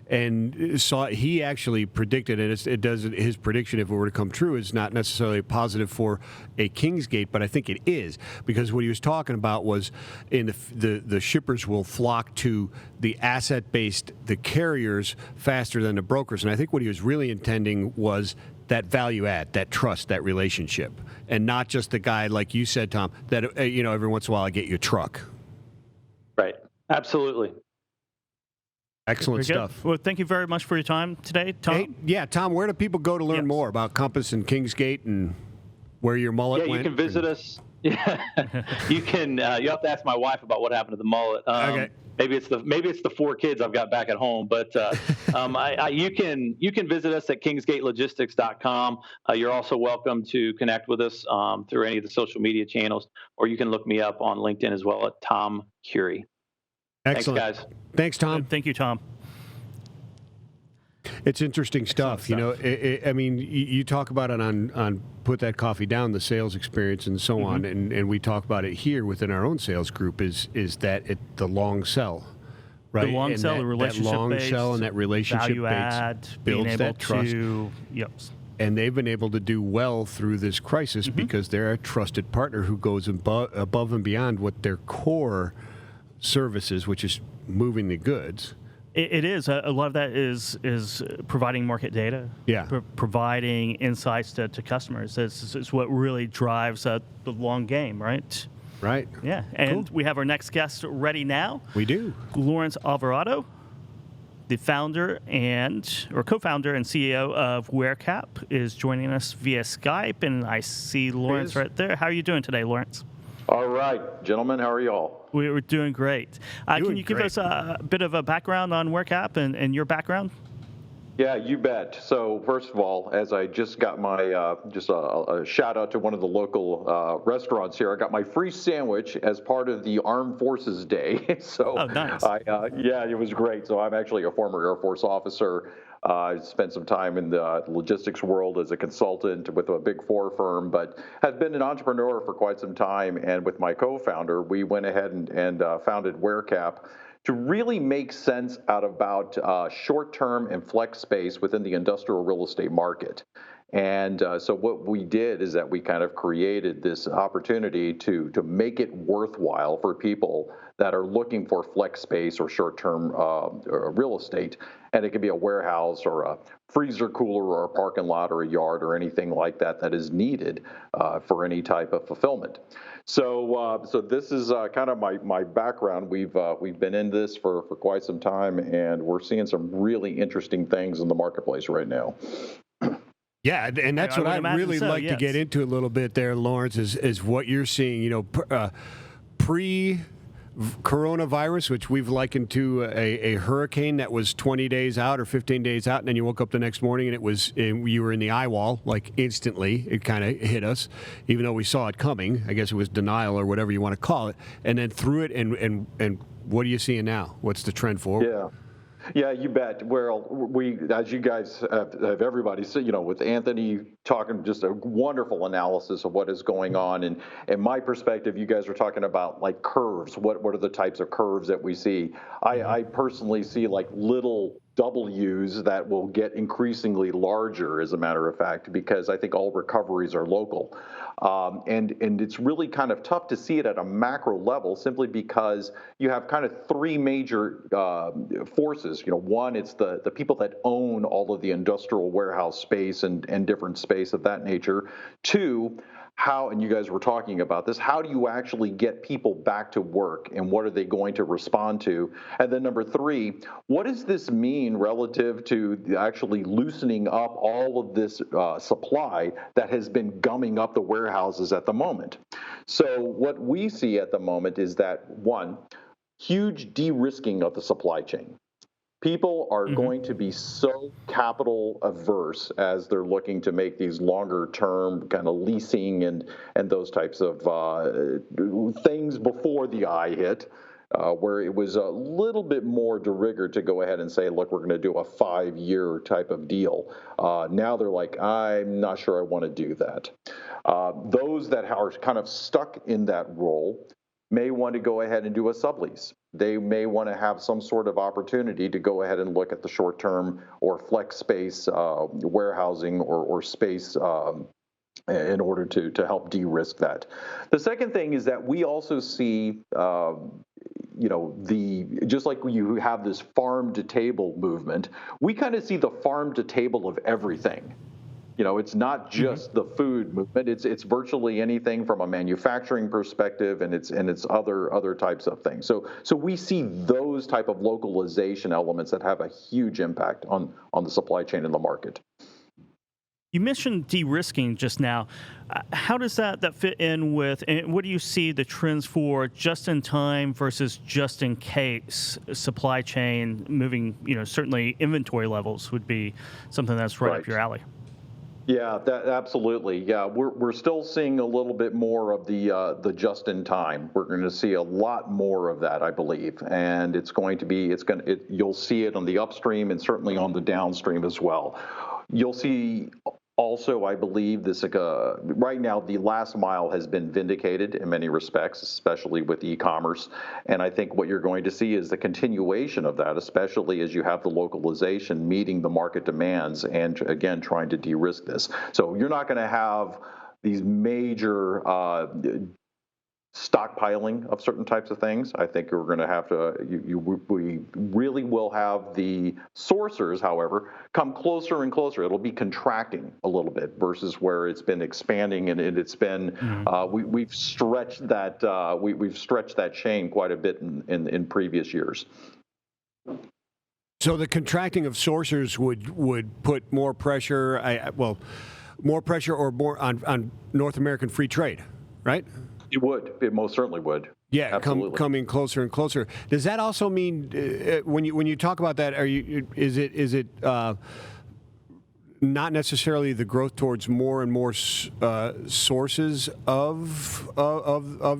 And so he actually predicted, and his prediction, if it were to come true, is not necessarily positive for a Kingsgate, but I think it is, because what he was talking about was the shippers will flock to the asset-based, the carriers, faster than the brokers. And I think what he was really intending was that value add, that trust, that relationship, and not just the guy, like you said, Tom, that every once in a while I get you a truck. Right. Absolutely. Excellent stuff. Well, thank you very much for your time today, Tom. Hey, yeah, Tom, where do people go to learn more about Compass and Kingsgate and where your mullet went? You can visit us. Yeah, you can. You have to ask my wife about what happened to the mullet. Okay. Maybe it's the 4 kids I've got back at home, but you can visit us at kingsgatelogistics.com. You're also welcome to connect with us through any of the social media channels, or you can look me up on LinkedIn as well at Tom Curee. Excellent. Thanks, guys. Thanks, Tom. Thank you, Tom. It's interesting stuff. You know, I mean, you talk about it on Put That Coffee Down, the sales experience and so on, and we talk about it here within our own sales group, is that the long sell, right? The long sell, the relationship that long based, sell and that relationship value add, builds being able that trust. Yep. And they've been able to do well through this crisis because they're a trusted partner who goes above and beyond what their core services, which is moving the goods. It is. A lot of that is providing market data. Yeah. Providing insights to customers. It's what really drives the long game, right? Right. Yeah. And Cool. we have our next guest ready now. We do. Laurance Alvarado, the founder or co-founder and CEO of WARECAP, is joining us via Skype. And I see Laurance right there. How are you doing today, Laurance? All right, gentlemen, how are y'all? We're doing great. Can you give us a bit of a background on WARECAP and your background? Yeah, you bet. So first of all, as I just got my just a shout out to one of the local restaurants here, I got my free sandwich as part of the Armed Forces Day. So nice. Yeah, it was great. So I'm actually a former Air Force officer. I spent some time in the logistics world as a consultant with a Big Four firm, but have been an entrepreneur for quite some time. And with my co-founder, we went ahead and founded WARECAP to really make sense out about short-term and flex space within the industrial real estate market. And so what we did is that we kind of created this opportunity to make it worthwhile for people that are looking for flex space or short-term real estate. And it could be a warehouse or a freezer cooler or a parking lot or a yard or anything like that that is needed for any type of fulfillment. So this is kind of my background. We've been in this for quite some time, and we're seeing some really interesting things in the marketplace right now. Yeah, and that's what I'd really like to get into a little bit there, Laurance, is what you're seeing, you know, pre-coronavirus, which we've likened to a hurricane that was 20 days out or 15 days out, and then you woke up the next morning and you were in the eye wall, like instantly. It kind of hit us, even though we saw it coming. I guess it was denial or whatever you want to call it, and then through it, and what are you seeing now? What's the trend forward? Yeah. Yeah, you bet. Well, we, as you guys have everybody, so, you know, with Anthony talking just a wonderful analysis of what is going on. And my perspective, you guys are talking about like curves. What are the types of curves that we see? I personally see like little W's that will get increasingly larger, as a matter of fact, because I think all recoveries are local. And it's really kind of tough to see it at a macro level simply because you have kind of three major forces. You know, one, it's the people that own all of the industrial warehouse space and different space of that nature. Two, how, and you guys were talking about this, how do you actually get people back to work and what are they going to respond to? And then number three, what does this mean relative to actually loosening up all of this supply that has been gumming up the warehouses at the moment? So what we see at the moment is that, one, huge de-risking of the supply chain. People are going to be so capital averse as they're looking to make these longer term kind of leasing and those types of things before the eye hit, where it was a little bit more de rigueur to go ahead and say, look, we're going to do a 5-year type of deal. Now they're like, I'm not sure I want to do that. Those that are kind of stuck in that role may want to go ahead and do a sublease. They may want to have some sort of opportunity to go ahead and look at the short-term or flex space warehousing or space in order to help de-risk that. The second thing is that we also see, just like you have this farm-to-table movement, we kind of see the farm-to-table of everything. It's not just the food movement. It's virtually anything from a manufacturing perspective, and it's other types of things. So we see those type of localization elements that have a huge impact on the supply chain and the market. You mentioned de-risking just now. How does that fit in with, and what do you see the trends for just-in-time versus just-in-case supply chain moving? Certainly inventory levels would be something that's right up your alley. Yeah, absolutely. Yeah, we're still seeing a little bit more of the just in time. We're going to see a lot more of that, I believe, and you'll see it on the upstream and certainly on the downstream as well. You'll see also, I believe, this right now the last mile has been vindicated in many respects, especially with e-commerce. And I think what you're going to see is the continuation of that, especially as you have the localization meeting the market demands and, again, trying to de-risk this. So you're not going to have these major stockpiling of certain types of things. I think we're going to have to, we really will have the sourcers, however, come closer and closer. It'll be contracting a little bit versus where it's been expanding, and it's been, we've stretched that, we've stretched that chain quite a bit in previous years. So the contracting of sourcers would put more pressure, more pressure or more on North American free trade, right? It would. It most certainly would. Yeah, coming closer and closer. Does that also mean when you talk about that? Is it not necessarily the growth towards more and more sources of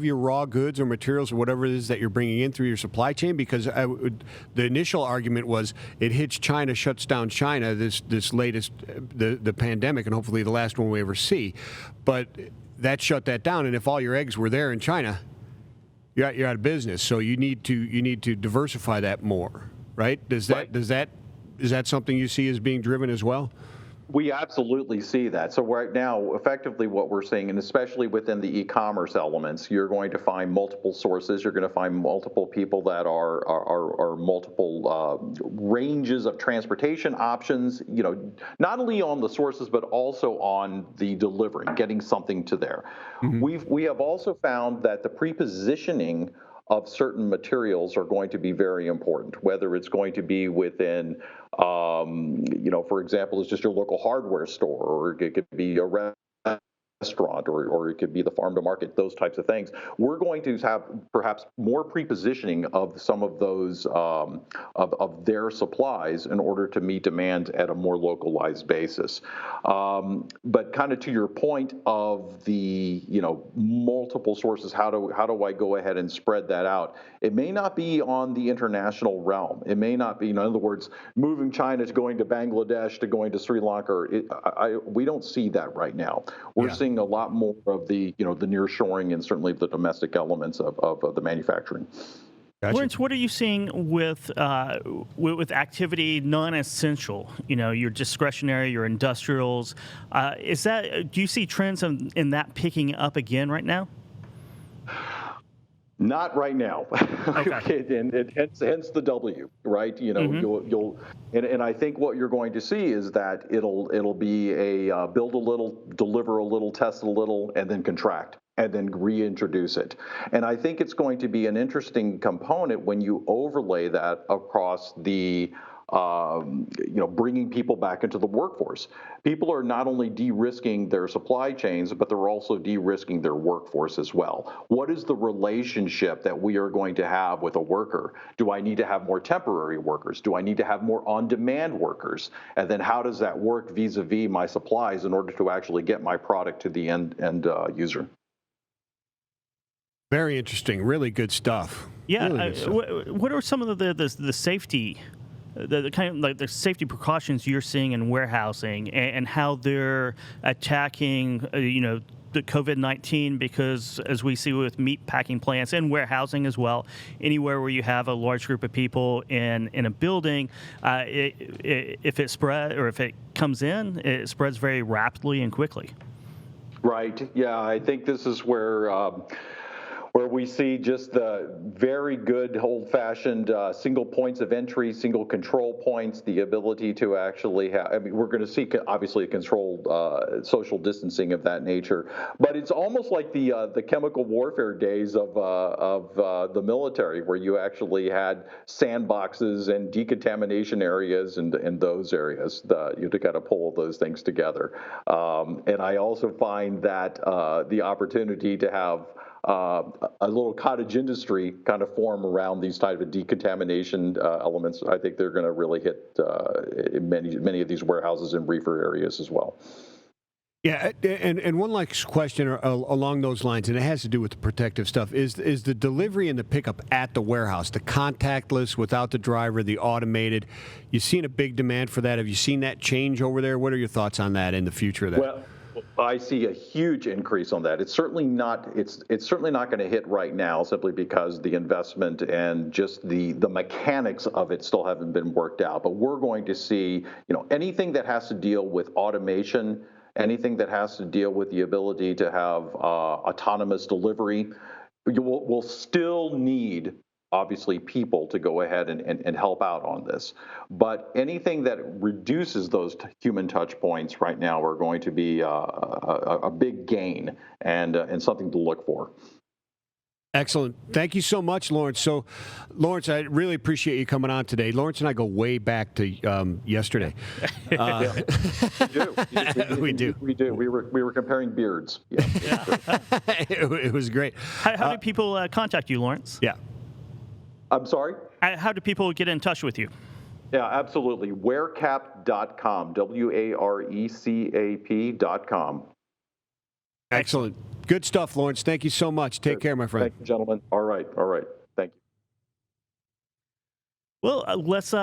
your raw goods or materials or whatever it is that you're bringing in through your supply chain? Because the initial argument was it hits China, shuts down China. This latest the pandemic, and hopefully the last one we ever see, but that shut that down, and if all your eggs were there in China, you're out of business. So you need to diversify that more, right? Is that something you see as being driven as well? We absolutely see that. So right now, effectively what we're seeing, and especially within the e-commerce elements, you're going to find multiple sources. You're going to find multiple people that are multiple ranges of transportation options, not only on the sources, but also on the delivery, getting something to there. We have also found that the prepositioning of certain materials are going to be very important, whether it's going to be within, for example, it's just your local hardware store, or it could be a restaurant, or it could be the farm to market, those types of things. We're going to have perhaps more prepositioning of some of those of their supplies in order to meet demand at a more localized basis. But kind of to your point of the multiple sources, how do I go ahead and spread that out? It may not be on the international realm. It may not be, in other words, moving China to going to Bangladesh to going to Sri Lanka. We don't see that right now. We're seeing a lot more of the the nearshoring and certainly the domestic elements of the manufacturing. Gotcha. Laurance, what are you seeing with activity non-essential? Your discretionary, your industrials. Do you see trends in that picking up again right now? Not right now. Okay. and hence the W, right? You know, you'll and I think what you're going to see is that it'll be a build a little, deliver a little, test a little, and then contract, and then reintroduce it. And I think it's going to be an interesting component when you overlay that across the bringing people back into the workforce. People are not only de-risking their supply chains, but they're also de-risking their workforce as well. What is the relationship that we are going to have with a worker? Do I need to have more temporary workers? Do I need to have more on-demand workers? And then how does that work vis-a-vis my supplies in order to actually get my product to the end user? Very interesting. Really good stuff. Yeah. Really good stuff. What are some of the safety, the kind of like the safety precautions you're seeing in warehousing, and how they're attacking, the COVID-19? Because as we see with meat packing plants and warehousing as well, anywhere where you have a large group of people in a building, if it spread or if it comes in, it spreads very rapidly and quickly. Right. Yeah, I think this is where we see just the very good old-fashioned single points of entry, single control points, the ability to actually have, I mean, we're going to see obviously a controlled social distancing of that nature, but it's almost like the chemical warfare days of the military, where you actually had sandboxes and decontamination areas and those areas. You got to pull those things together. And I also find that the opportunity to have a little cottage industry kind of form around these type of decontamination elements, I think they're going to really hit many of these warehouses and reefer areas as well. Yeah, and one last question along those lines, and it has to do with the protective stuff, is the delivery and the pickup at the warehouse, the contactless, without the driver, the automated. You've seen a big demand for that. Have you seen that change over there? What are your thoughts on that in the future of that? Well, I see a huge increase on that. It's certainly not going to hit right now, simply because the investment and just the mechanics of it still haven't been worked out. But we're going to see, anything that has to deal with automation, anything that has to deal with the ability to have autonomous delivery, we'll still need, obviously, people to go ahead and help out on this. But anything that reduces those human touch points right now are going to be a big gain and something to look for. Excellent. Thank you so much, Laurance. So, Laurance, I really appreciate you coming on today. Laurance and I go way back to yesterday. We do. We were comparing beards. Yeah. It was great. How do people contact you, Laurance? Yeah. I'm sorry? How do people get in touch with you? Yeah, absolutely. WARECAP.com, WARECAP.com. Excellent. Good stuff, Laurance. Thank you so much. Take care, my friend. Thank you, gentlemen. All right. Thank you. Well, let's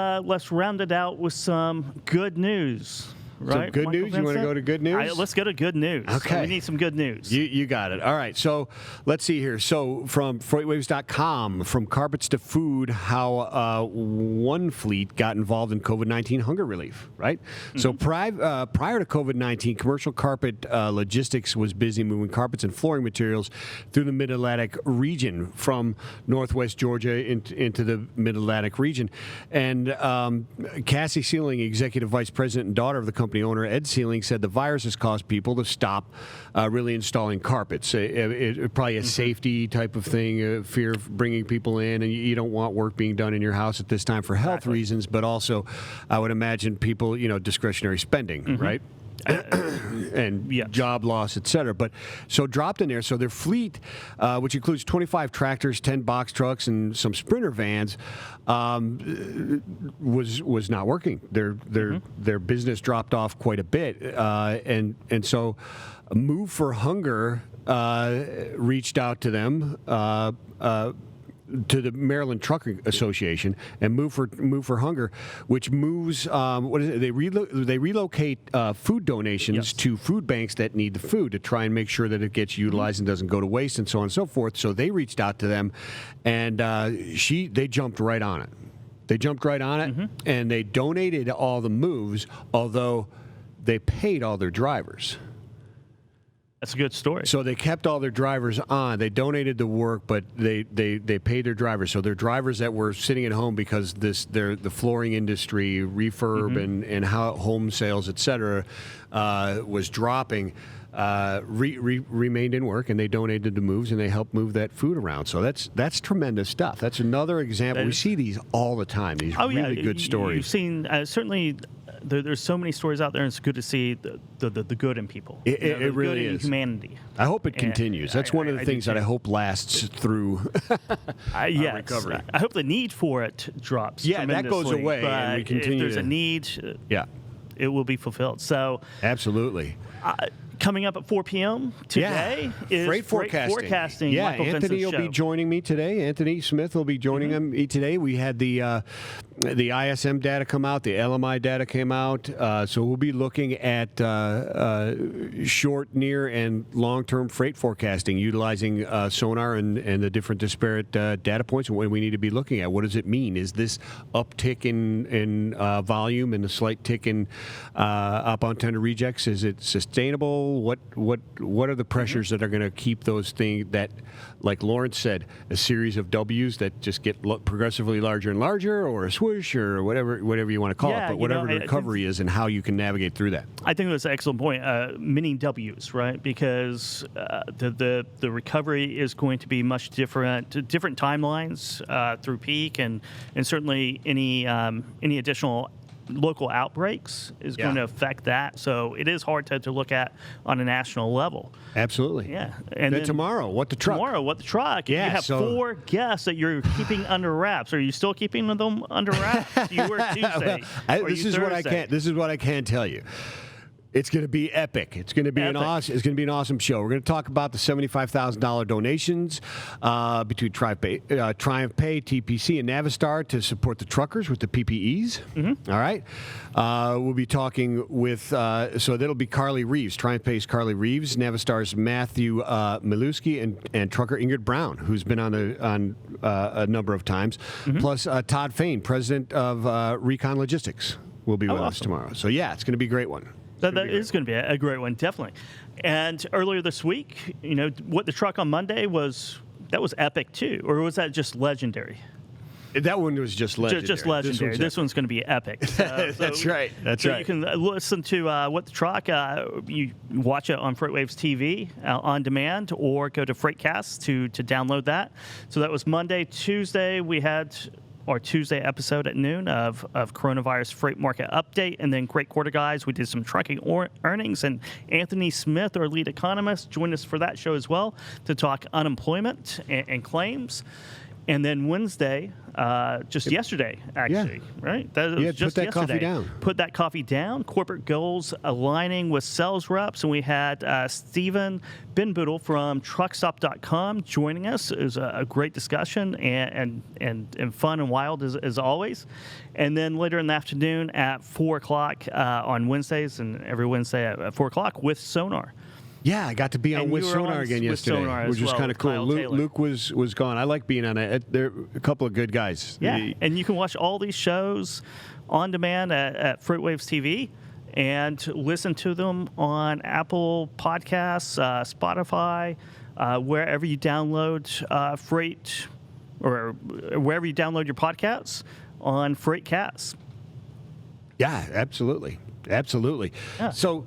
round it out with some good news. Right, some good Michael news? You want to go to good news? All right, let's go to good news. Okay. We need some good news. You got it. All right. So let's see here. So from FreightWaves.com, from carpets to food, how one fleet got involved in COVID-19 hunger relief, right? Mm-hmm. So prior to COVID-19, commercial carpet logistics was busy moving carpets and flooring materials through the Mid-Atlantic region from Northwest Georgia into the Mid-Atlantic region. And Cassie Sealing, Executive Vice President and daughter of the company owner, Ed Sealing, said the virus has caused people to stop really installing carpets. It probably a safety type of thing, fear of bringing people in, and you don't want work being done in your house at this time for health reasons, but also I would imagine people, discretionary spending, right? And job loss, et cetera. But so dropped in there. So their fleet, which includes 25 tractors, 10 box trucks, and some Sprinter vans, was not working. Their business dropped off quite a bit, and so Move for Hunger reached out to them. To the Maryland Trucking Association, and Move for Hunger, which moves they relocate food donations to food banks that need the food to try and make sure that it gets utilized and doesn't go to waste, and so on and so forth. So they reached out to them, and they jumped right on it. And they donated all the moves, although they paid all their drivers. That's a good story. So they kept all their drivers on. They donated the work, but they paid their drivers. So their drivers that were sitting at home because the flooring industry, refurb, and how home sales, et cetera, was dropping. Remained in work, and they donated the moves, and they helped move that food around. So that's tremendous stuff. That's another example. We see these all the time. These really good stories. You've seen certainly. There's so many stories out there, and it's good to see the good in people. It really is. Humanity. I hope it continues. That's one of the things that I hope lasts through yes. recovery. I hope the need for it drops. Yeah, that goes away, But and we continue. if there's a need, it will be fulfilled. So absolutely. Coming up at 4 p.m. today is freight forecasting. Yeah, Michael Anthony Vincent's will be joining me today. Anthony Smith will be joining me today. We had the ISM data come out. The LMI data came out. So we'll be looking at short, near, and long-term freight forecasting, utilizing sonar and the different disparate data points and what we need to be looking at. What does it mean? Is this uptick in volume and a slight tick in outbound tender rejects? Is it sustainable? What are the pressures that are going to keep those things that, like Laurance said, a series of W's that just get progressively larger and larger, or a swoosh, or whatever you want to call it, but whatever the recovery is and how you can navigate through that. I think that's an excellent point. Many W's, right? Because the recovery is going to be much different timelines through peak, and certainly any additional local outbreaks is going to affect that. So it is hard to look at on a national level. Absolutely. Yeah. And then tomorrow, what the truck? Yeah. You have 4 guests that you're keeping under wraps. Are you still keeping them under wraps? You were Tuesday. This is what I can tell you. It's going to be epic. It's going to be an awesome show. We're going to talk about the $75,000 donations between Triumph Pay, TPC, and Navistar to support the truckers with the PPEs. All right. We'll be talking with so that'll be Carly Reeves, Triumph Pay's Carly Reeves, Navistar's Matthew Miluski, and trucker Ingrid Brown, who's been on a number of times, plus Todd Fain, president of Recon Logistics, will be with us tomorrow. So yeah, it's going to be a great one. That is going to be a great one, definitely. And earlier this week, what the truck on Monday was epic too, or was that just legendary? That one was just legendary. Just legendary. This one's going to be epic. That's right. So you can listen to What the Truck. You watch it on FreightWaves TV on demand, or go to Freightcast to download that. So that was Monday. Tuesday, we had our Tuesday episode at noon of Coronavirus Freight Market Update, and then Great Quarter Guys. We did some trucking earnings, and Anthony Smith, our lead economist, joined us for that show as well to talk unemployment and claims. And then Wednesday, just yesterday, actually, right? That was just put that yesterday. coffee down. Put that coffee down. Corporate goals aligning with sales reps. And we had Stephen Binboodle from truckstop.com joining us. It was a great discussion and fun and wild as always. And then later in the afternoon at 4 o'clock on Wednesdays, and every Wednesday at 4 o'clock with Sonar. Yeah, I got to be on with Sonar again yesterday, which was kind of cool. Luke was gone. I like being on it. They're a couple of good guys. Yeah, and you can watch all these shows on demand at FreightWaves TV and listen to them on Apple Podcasts, Spotify, wherever you download Freight, or wherever you download your podcasts on Freightcast. Yeah, absolutely. Yeah. So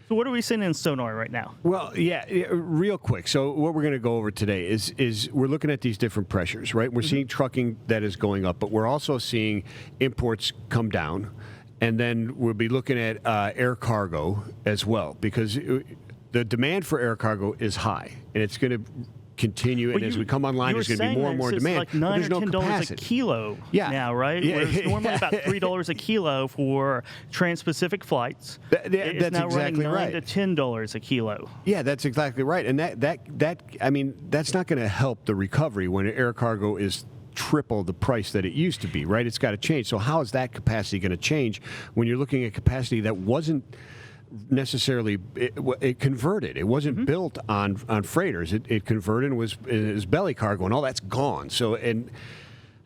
what are we seeing in Sonar right now? Well, yeah, real quick. So what we're going to go over today is we're looking at these different pressures, right? We're seeing trucking that is going up, but we're also seeing imports come down. And then we'll be looking at air cargo as well, because the demand for air cargo is high, and it's going to continue, and as we come online, there's going to be more and more demand. Like $9 or $10 a kilo now, right? Yeah. Whereas normally about $3 a kilo for trans-Pacific flights. That's now exactly running right. $9 to $10 a kilo. Yeah, that's exactly right. And that's not going to help the recovery when air cargo is triple the price that it used to be, right? It's got to change. So how is that capacity going to change when you're looking at capacity that wasn't necessarily it converted? It wasn't built on freighters. It converted and was belly cargo, and all that's gone. So, and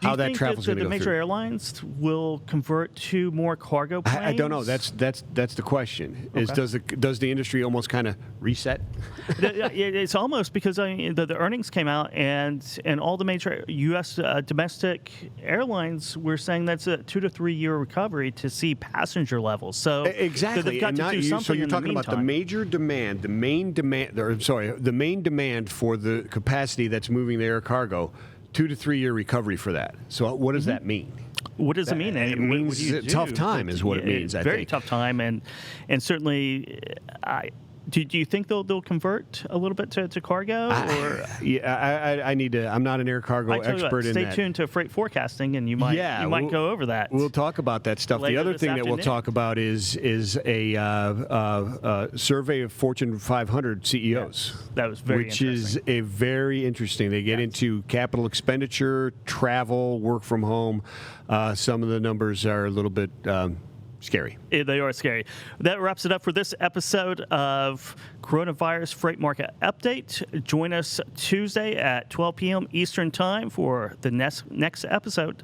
how that think travel's that going to go the major through. airlines will convert to more cargo planes? I don't know. That's the question. Is does the industry almost kind of reset? It's almost because the earnings came out and all the major U.S. Domestic airlines were saying that's a 2 to 3 year recovery to see passenger levels. So exactly. they've got to do something. So you're in the talking about the meantime. major demand, the main demand for the capacity that's moving the air cargo. 2 to 3 year recovery for that. So what does that mean? What does it mean? It What means do you a do? tough time is what it means, I very think. tough time, and certainly, do you think they'll convert a little bit to cargo? Or I need to. I'm not an air cargo I tell you what, expert in that. stay tuned to freight forecasting, and you might go over that. We'll talk about that stuff. later The other this thing that we'll afternoon. talk about is a survey of Fortune 500 CEOs. That was very which is a very interesting. They get into capital expenditure, travel, work from home. Some of the numbers are a little bit scary. They are scary. That wraps it up for this episode of Coronavirus Freight Market Update. Join us Tuesday at 12 p.m. Eastern Time for the next episode.